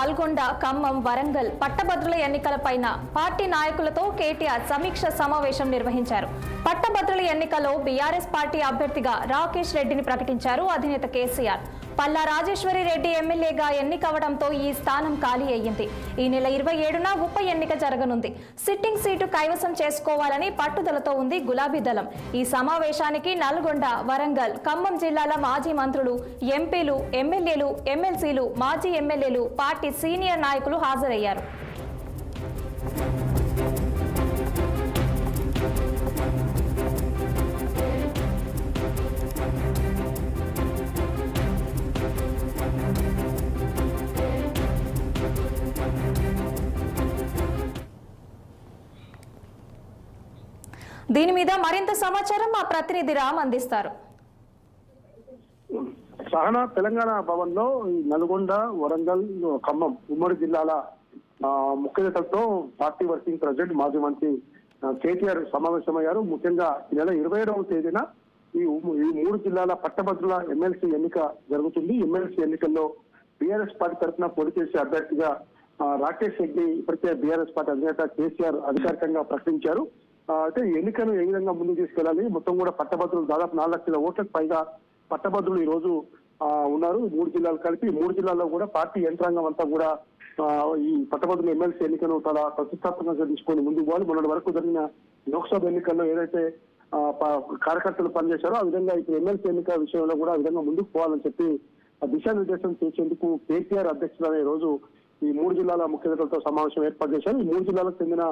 నల్గొండ, ఖమ్మం, వరంగల్ పట్టభద్రుల ఎన్నికలపైన పార్టీ నాయకులతో కేటీఆర్ సమీక్ష సమావేశం నిర్వహించారు. పట్టభద్రుల ఎన్నికల్లో బీఆర్ఎస్ పార్టీ అభ్యర్థిగా రాకేష్ రెడ్డిని ప్రకటించారు అధినేత కేసీఆర్. పల్లా రాజేశ్వరి రెడ్డి ఎమ్మెల్యేగా ఎన్నికవడంతో ఈ స్థానం ఖాళీ అయ్యింది. ఈ నెల 27న ఉప ఎన్నిక జరగనుంది. సిట్టింగ్ సీటు కైవసం చేసుకోవాలని పట్టుదలతో ఉంది గులాబీ దళం. ఈ సమావేశానికి నల్గొండ, వరంగల్, ఖమ్మం జిల్లాల మాజీ మంత్రులు, ఎంపీలు, ఎమ్మెల్యేలు, ఎమ్మెల్సీలు, మాజీ ఎమ్మెల్యేలు, పార్టీ సీనియర్ నాయకులు హాజరయ్యారు. దీని మీద మరింత సమాచారం మా ప్రతినిధి రామ్ అందిస్తారు. సహనా తెలంగాణ భవన్ లో నల్గొండ, వరంగల్, ఖమ్మం ఉమ్మడి జిల్లాల ముఖ్య నేతలతో పార్టీ వర్కింగ్ ప్రెసిడెంట్ మాజీ మంత్రి కేటీఆర్ సమావేశమయ్యారు. ముఖ్యంగా ఈ నెల 27వ తేదీన ఈ 3 జిల్లాల పట్టభద్రుల ఎమ్మెల్సీ ఎన్నిక జరుగుతుంది. ఎమ్మెల్సీ ఎన్నికల్లో బీఆర్ఎస్ పార్టీ తరఫున పోటీ చేసే అభ్యర్థిగా రాకేష్ రెడ్డి ఇప్పటికే బీఆర్ఎస్ పార్టీ అధినేత కేసీఆర్ అధికారికంగా ప్రకటించారు. అయితే ఎన్నికను ఏ విధంగా ముందుకు తీసుకెళ్లాలి, మొత్తం కూడా పట్టభద్రులు దాదాపు 4 లక్షల ఓట్లకు పైగా పట్టభద్రులు ఈ రోజు ఉన్నారు. 3 జిల్లాలు కలిపి 3 జిల్లాల్లో కూడా పార్టీ యంత్రాంగం అంతా కూడా ఈ పట్టభద్రుల ఎమ్మెల్సీ ఎన్నికను చాలా ప్రతిష్టాత్మకంగా తీసుకొని ముందుకు పోవాలి. మొన్నటి వరకు జరిగిన లోక్సభ ఎన్నికల్లో ఏదైతే కార్యకర్తలు పనిచేశారో ఆ విధంగా ఇప్పుడు ఎమ్మెల్సీ ఎన్నిక విషయంలో కూడా ఆ విధంగా ముందుకు పోవాలని చెప్పి దిశానిర్దేశం చేసేందుకు కేసీఆర్ అధ్యక్షులు ఈ రోజు ఈ 3 జిల్లాల ముఖ్య నేతలతో సమావేశం ఏర్పాటు చేశారు. ఈ 3 జిల్లాలకు చెందిన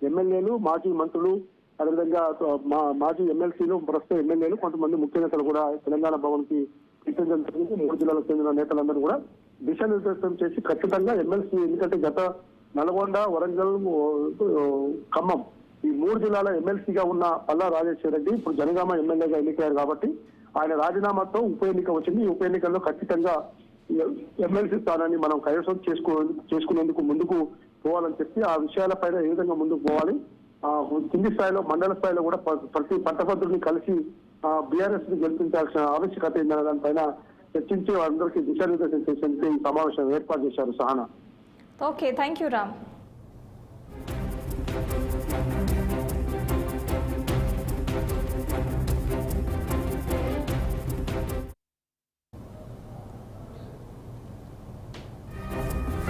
ఎమ్మెల్యేలు, మాజీ మంత్రులు, అదేవిధంగా మాజీ ఎమ్మెల్సీలు, ప్రస్తుత ఎమ్మెల్యేలు, కొంతమంది ముఖ్య నేతలు కూడా తెలంగాణ భవన్ కి పిలిపించడం జరిగింది. 3 జిల్లాలకు చెందిన నేతలందరూ కూడా దిశానిర్దేశం చేసి ఖచ్చితంగా ఎమ్మెల్సీ ఎందుకంటే గత నల్గొండ, వరంగల్, ఖమ్మం ఈ 3 జిల్లాల ఎమ్మెల్సీగా ఉన్న పల్లా రాజేశ్వర రెడ్డి ఇప్పుడు జనగామ ఎమ్మెల్యేగా ఎన్నికయ్యారు కాబట్టి ఆయన రాజీనామాతో ఉప ఎన్నిక వచ్చింది. ఈ ఉప ఎన్నికల్లో ఖచ్చితంగా ఎమ్మెల్సీ స్థానాన్ని మనం కైవసం చేసుకునేందుకు ముందుకు పోవాలని చెప్పి ఆ విషయాలపైన ఏ విధంగా ముందుకు పోవాలి, కింది స్థాయిలో మండల స్థాయిలో కూడా ప్రతి పట్టభద్రుల్ని కలిసి బీఆర్ఎస్ ని గెలిపించాల్సిన ఆవశ్యకత ఏందనే దానిపైన చర్చించి అందరికీ దిశానిర్దేశం చేసేందుకు ఈ సమావేశం ఏర్పాటు చేశారు. Sahana. Okay, thank you Ram.